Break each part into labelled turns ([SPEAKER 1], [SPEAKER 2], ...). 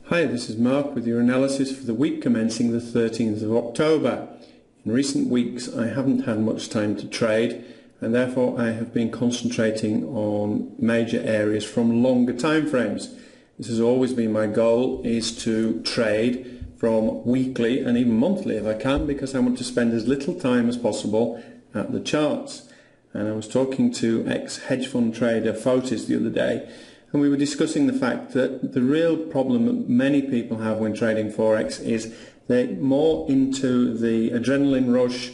[SPEAKER 1] Hi, this is Mark with your analysis for the week commencing the 13th of October. In recent weeks I haven't had much time to trade, and therefore I have been concentrating on major areas from longer time frames. This has always been my goal, is to trade from weekly and even monthly if I can, because I want to spend as little time as possible at the charts. And I was talking to ex-hedge fund trader Fotis the other day, and we were discussing the fact that the real problem that many people have when trading Forex is they're more into the adrenaline rush,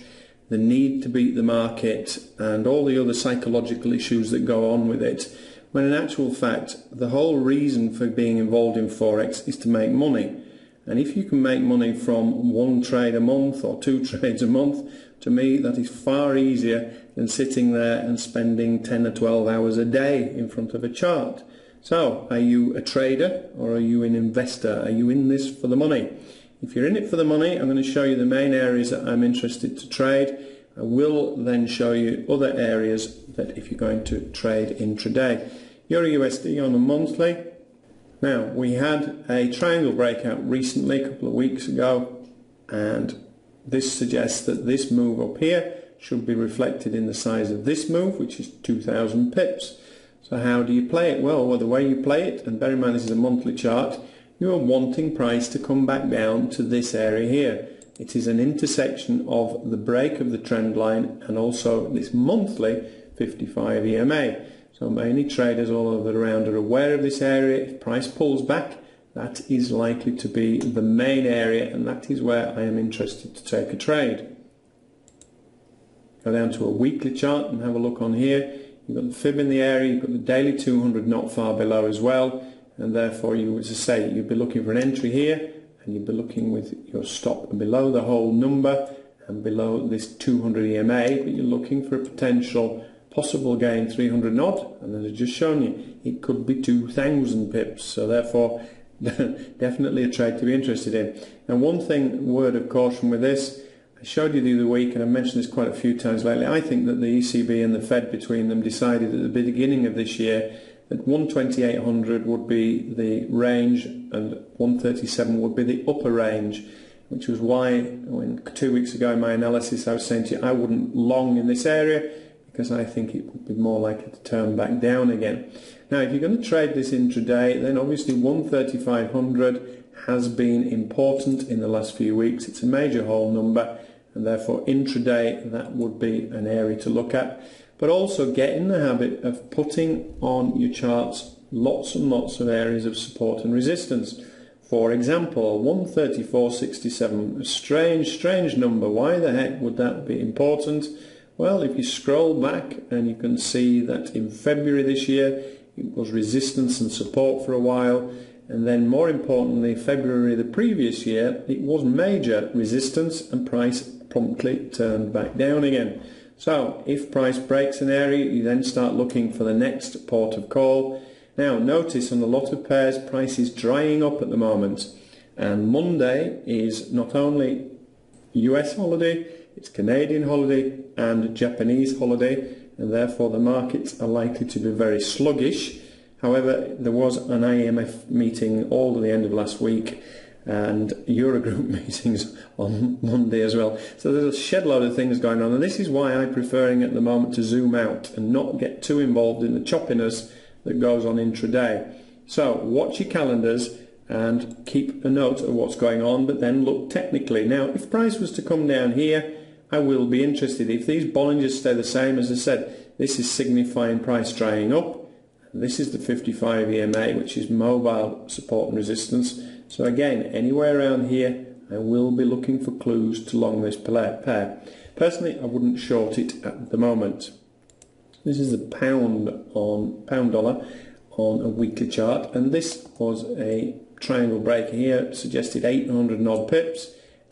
[SPEAKER 1] the need to beat the market, and all the other psychological issues that go on with it, when in actual fact the whole reason for being involved in Forex is to make money. And if you can make money from one trade a month or two trades a month, to me that is far easier than sitting there and spending 10 or 12 hours a day in front of a chart. So, are you a trader or are you an investor? Are you in this for the money? If you're in it for the money, I'm going to show you the main areas that I'm interested to trade. I will then show you other areas that if you're going to trade intraday. Euro USD on a monthly. Now, we had a triangle breakout recently, a couple of weeks ago, and this suggests that this move up here should be reflected in the size of this move, which is 2,000 pips. So how do you play it? Well, the way you play it, and bear in mind this is a monthly chart, you are wanting price to come back down to this area here. It is an intersection of the break of the trend line and also this monthly 55 EMA. So many traders all over around are aware of this area. If price pulls back, that is likely to be the main area, and that is where I am interested to take a trade. Go down to a weekly chart and have a look on here. You've got the fib in the area, you've got the daily 200 not far below as well, and therefore you would say you'd be looking for an entry here, and you'd be looking with your stop below the whole number and below this 200 EMA, but you're looking for a potential possible gain 300 odd, and as I've just shown you, it could be 2,000 pips, so therefore definitely a trade to be interested in. And one thing, word of caution with this, I showed you the other week, and I mentioned this quite a few times lately, I think that the ECB and the Fed between them decided at the beginning of this year that 12800 would be the range and 137 would be the upper range, which was why when 2 weeks ago in my analysis I was saying to you I wouldn't long in this area because I think it would be more likely to turn back down again. Now if you're going to trade this intraday, then obviously 13500 has been important in the last few weeks. It's a major whole number, and therefore intraday that would be an area to look at. But also get in the habit of putting on your charts lots and lots of areas of support and resistance. For example, 134.67, a strange number. Why the heck would that be important? Well, if you scroll back and you can see that in February this year it was resistance and support for a while, and then more importantly February the previous year it was major resistance and price promptly turned back down again. So if price breaks an area, you then start looking for the next port of call. Now notice on a lot of pairs price is drying up at the moment, and Monday is not only US holiday, it's Canadian holiday and Japanese holiday, and therefore the markets are likely to be very sluggish. However, there was an IMF meeting all at the end of last week and Eurogroup meetings on Monday as well. So there's a shed load of things going on, and this is why I'm preferring at the moment to zoom out and not get too involved in the choppiness that goes on intraday. So watch your calendars and keep a note of what's going on, but then look technically. Now if price was to come down here, I will be interested. If these Bollingers stay the same, as I said, this is signifying price drying up. This is the 55 EMA, which is mobile support and resistance. So again, anywhere around here, I will be looking for clues to long this pair. Personally, I wouldn't short it at the moment. This is the pound dollar on a weekly chart, and this was a triangle break here, suggested 800 odd pips,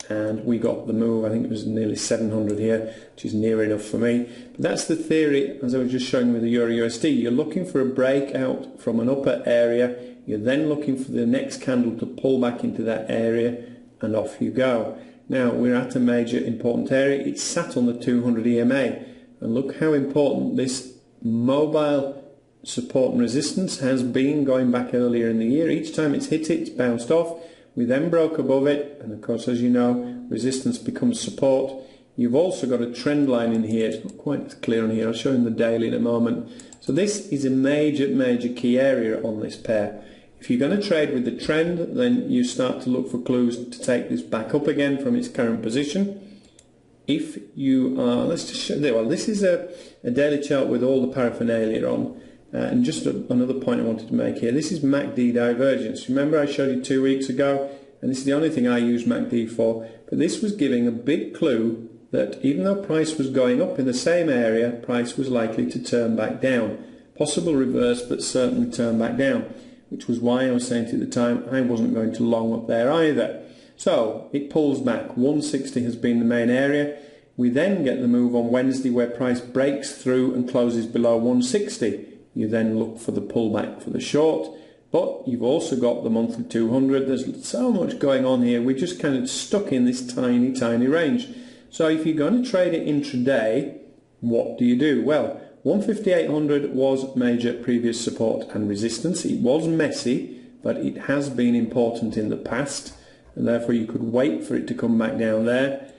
[SPEAKER 1] and we got the move. I think it was nearly 700 here, which is near enough for me. But that's the theory, as I was just showing with the Euro USD. You're looking for a breakout from an upper area. You're then looking for the next candle to pull back into that area, and off you go. Now we're at a major important area. It's sat on the 200 EMA, and look how important this mobile support and resistance has been going back earlier in the year. Each time it's hit it, it's bounced off. We then broke above it, and of course, as you know, resistance becomes support. You've also got a trend line in here. It's not quite clear on here. I'll show you the daily in a moment. So this is a major key area on this pair. If you're going to trade with the trend, then you start to look for clues to take this back up again from its current position. If you are, let's just show you, well, this is a daily chart with all the paraphernalia on. And just another point I wanted to make here, this is MACD divergence. Remember I showed you 2 weeks ago, and this is the only thing I use MACD for, but this was giving a big clue that even though price was going up in the same area, price was likely to turn back down. Possible reverse, but certainly turn back down, which was why I was saying to you at the time I wasn't going to long up there either. So it pulls back. 160 has been the main area. We then get the move on Wednesday where price breaks through and closes below 160. You then look for the pullback for the short, but you've also got the monthly 200. There's so much going on here. We're just kind of stuck in this tiny range. So if you're going to trade it intraday, what do you do? Well, 15800 was major previous support and resistance. It was messy, but it has been important in the past, and therefore you could wait for it to come back down there.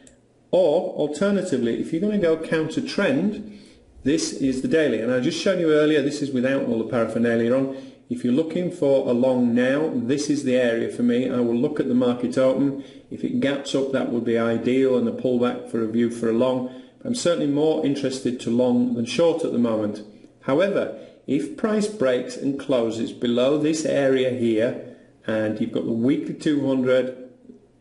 [SPEAKER 1] Or alternatively, if you're going to go counter trend, this is the daily, and I just showed you earlier, this is without all the paraphernalia on. If you're looking for a long now, this is the area for me. I will look at the market open. If it gaps up, that would be ideal, and a pullback for a view for a long. I'm certainly more interested to long than short at the moment. However, if price breaks and closes below this area here, and you've got the weekly 200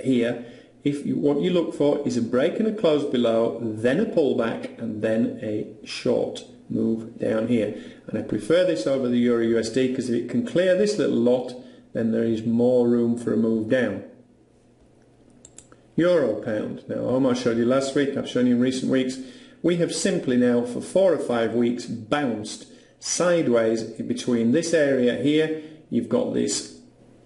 [SPEAKER 1] here, what you look for is a break and a close below, then a pullback, and then a short move down here. And I prefer this over the Euro USD because if it can clear this little lot, then there is more room for a move down. Euro pound. Now, almost showed you last week, I've shown you in recent weeks. We have simply now for 4 or 5 weeks bounced sideways between this area here. You've got this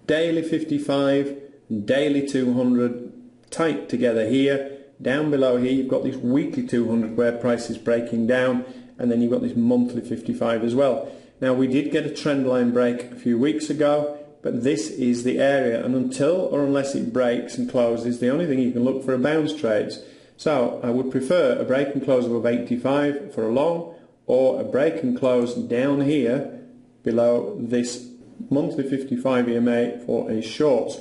[SPEAKER 1] daily 55 and daily 200 tight together here. Down below here you've got this weekly 200 where price is breaking down, and then you've got this monthly 55 as well. Now we did get a trend line break a few weeks ago, but this is the area, and until or unless it breaks and closes, the only thing you can look for are bounce trades. So I would prefer a break and close above 85 for a long, or a break and close down here below this monthly 55 EMA for a short.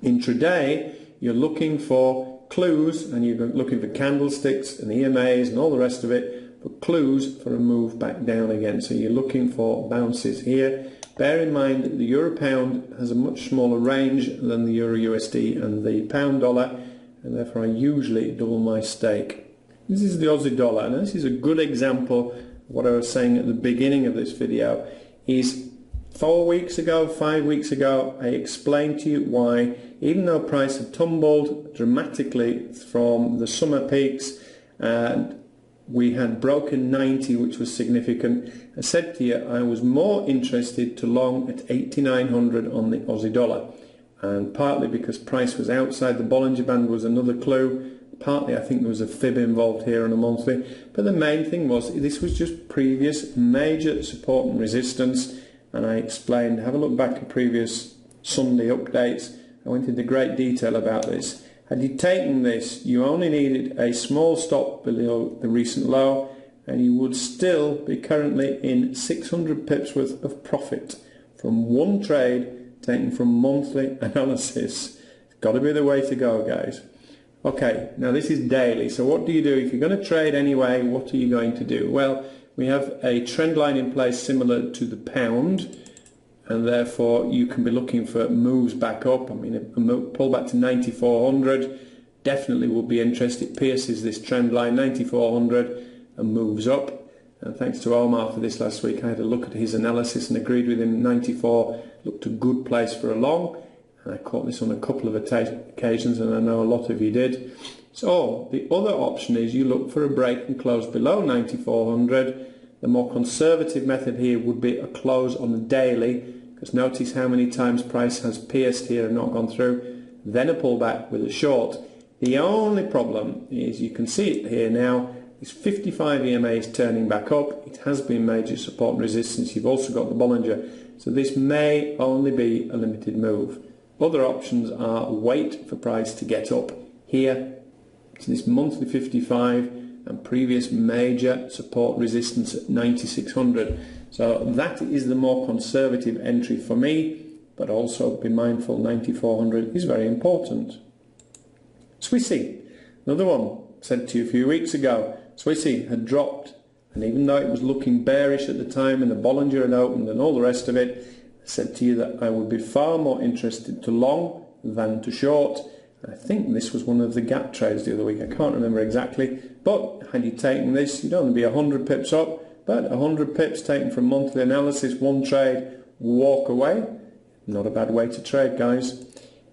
[SPEAKER 1] Intraday you're looking for clues, and you're looking for candlesticks and EMAs and all the rest of it, but clues for a move back down again. So you're looking for bounces here. Bear in mind that the Euro pound has a much smaller range than the Euro USD and the pound dollar, and therefore I usually double my stake. This is the Aussie dollar, and this is a good example of what I was saying at the beginning of this video. Is 4 weeks ago, 5 weeks ago, I explained to you why, even though price had tumbled dramatically from the summer peaks and we had broken 90, which was significant, I said to you I was more interested to long at 8,900 on the Aussie dollar, and partly because price was outside the Bollinger Band was another clue, partly I think there was a fib involved here on a monthly, but the main thing was this was just previous major support and resistance. And I explained, have a look back at previous Sunday updates, I went into great detail about this. Had you taken this, you only needed a small stop below the recent low, and you would still be currently in 600 pips worth of profit from one trade taken from monthly analysis. It's got to be the way to go, guys. Okay, now this is daily, so what do you do? If you're going to trade anyway, what are you going to do? Well, we have a trend line in place similar to the pound, and therefore you can be looking for moves back up. I mean, a pull back to 9400 definitely will be interesting. It pierces this trend line 9400 and moves up. And thanks to Omar for this last week. I had a look at his analysis and agreed with him. 94 looked a good place for a long, and I caught this on a couple of occasions, and I know a lot of you did. So the other option is you look for a break and close below 9400. The more conservative method here would be a close on the daily, because notice how many times price has pierced here and not gone through, then a pullback with a short. The only problem is you can see it here now, This 55 EMA is turning back up. It has been major support and resistance. You've also got the Bollinger. So this may only be a limited move. Other options are wait for price to get up here to this monthly 55 and previous major support resistance at 9600. So that is the more conservative entry for me, but also be mindful 9400 is very important. Swissy, another one, said to you a few weeks ago, Swissy had dropped, and even though it was looking bearish at the time and the Bollinger had opened and all the rest of it, I said to you that I would be far more interested to long than to short. I think this was one of the gap trades the other week. I can't remember exactly, but had you taken this, you'd only be 100 pips up, but 100 pips taken from monthly analysis, one trade, walk away. Not a bad way to trade, guys.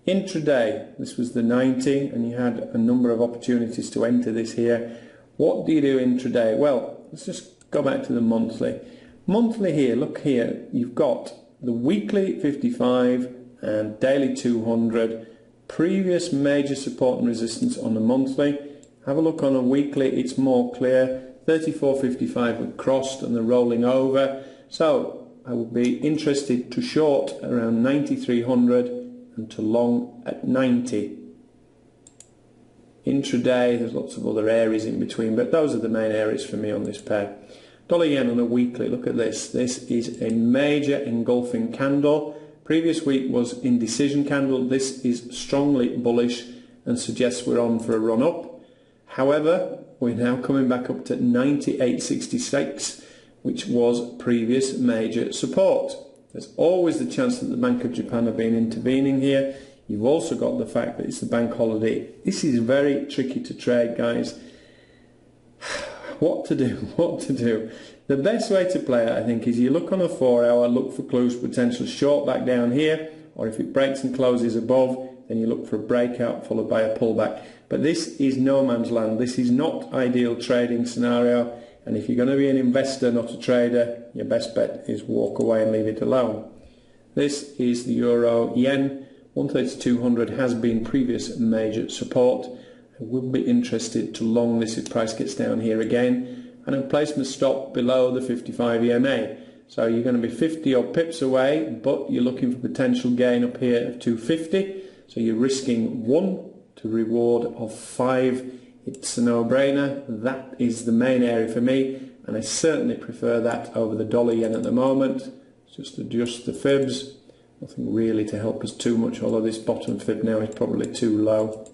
[SPEAKER 1] Intraday, this was the 90, and you had a number of opportunities to enter this here. What do you do intraday? Well, let's just go back to the monthly. Monthly here, look here, you've got the weekly 55 and daily 200, previous major support and resistance on the monthly. Have a look on a weekly, it's more clear. 34.55 have crossed and they're rolling over. So I would be interested to short around 9300 and to long at 90. Intraday, there's lots of other areas in between, but those are the main areas for me on this pair. Dollar yen on a weekly, look at this. This is a major engulfing candle. Previous week was indecision candle. This is strongly bullish and suggests we're on for a run up. However, we're now coming back up to 98.66, which was previous major support. There's always the chance that the Bank of Japan have been intervening here. You've also got the fact that it's the bank holiday. This is very tricky to trade, guys. What to do? What to do? The best way to play it, I think, is you look on a 4 hour, look for clues, potential short back down here, or if it breaks and closes above, then you look for a breakout followed by a pullback. But this is no man's land. This is not ideal trading scenario, and if you're going to be an investor, not a trader, your best bet is walk away and leave it alone. This is the euro yen. 132.00 has been previous major support. I would be interested to long this if price gets down here again, and a placement stop below the 55 EMA. So you're going to be 50 odd pips away, but you're looking for potential gain up here of 250. So you're risking 1 to reward of 5. It's a no-brainer. That is the main area for me, and I certainly prefer that over the dollar yen at the moment. Just adjust the fibs. Nothing really to help us too much, although this bottom fib now is probably too low.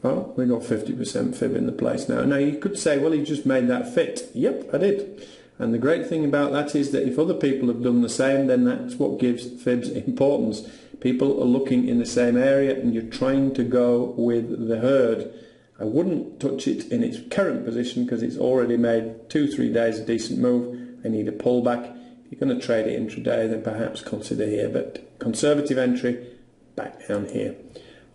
[SPEAKER 1] Well, we got 50% fib in the place now. Now you could say, well, you just made that fit. Yep, I did. And the great thing about that is that if other people have done the same, then that's what gives fibs importance. People are looking in the same area and you're trying to go with the herd. I wouldn't touch it in its current position because it's already made 2-3 days a decent move. I need a pullback. If you're going to trade it intraday, then perhaps consider here. But conservative entry, back down here.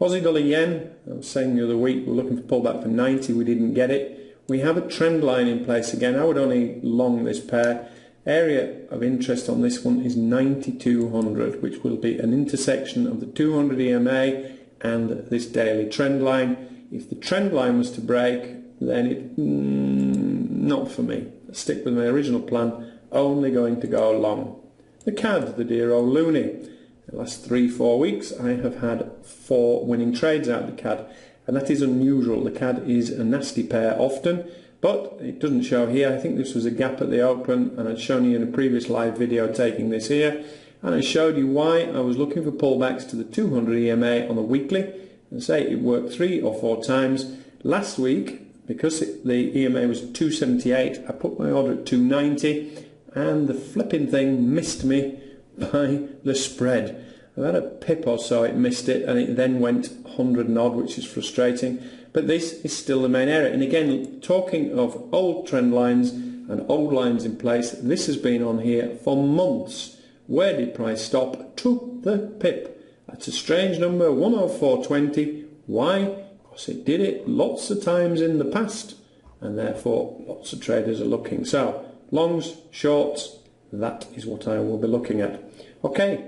[SPEAKER 1] Aussie dollar yen, I was saying the other week, we're looking for pullback for 90, we didn't get it. We have a trend line in place again. I would only long this pair. Area of interest on this one is 9200, which will be an intersection of the 200 EMA and this daily trend line. If the trend line was to break, then it not for me. I'll stick with my original plan, only going to go long. The CAD, the dear old loony. The last 3-4 weeks I have had 4 winning trades out of the CAD, and that is unusual. The CAD is a nasty pair often, but it doesn't show here. I think this was a gap at the open, and I'd shown you in a previous live video taking this here, and I showed you why I was looking for pullbacks to the 200 EMA on the weekly, and say it worked 3 or 4 times. Last week, because the EMA was 278, I put my order at 290, and the flipping thing missed me by the spread. About a pip or so it missed it, and it then went 100 and odd, which is frustrating. But this is still the main area. And again, talking of old trend lines and old lines in place, this has been on here for months. Where did price stop? To the pip. That's a strange number, 104.20. Why? Because it did it lots of times in the past, and therefore lots of traders are looking. So longs, shorts, that is what I will be looking at. Okay,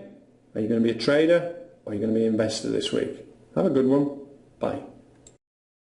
[SPEAKER 1] are you going to be a trader or are you going to be an investor this week? Have a good one. Bye.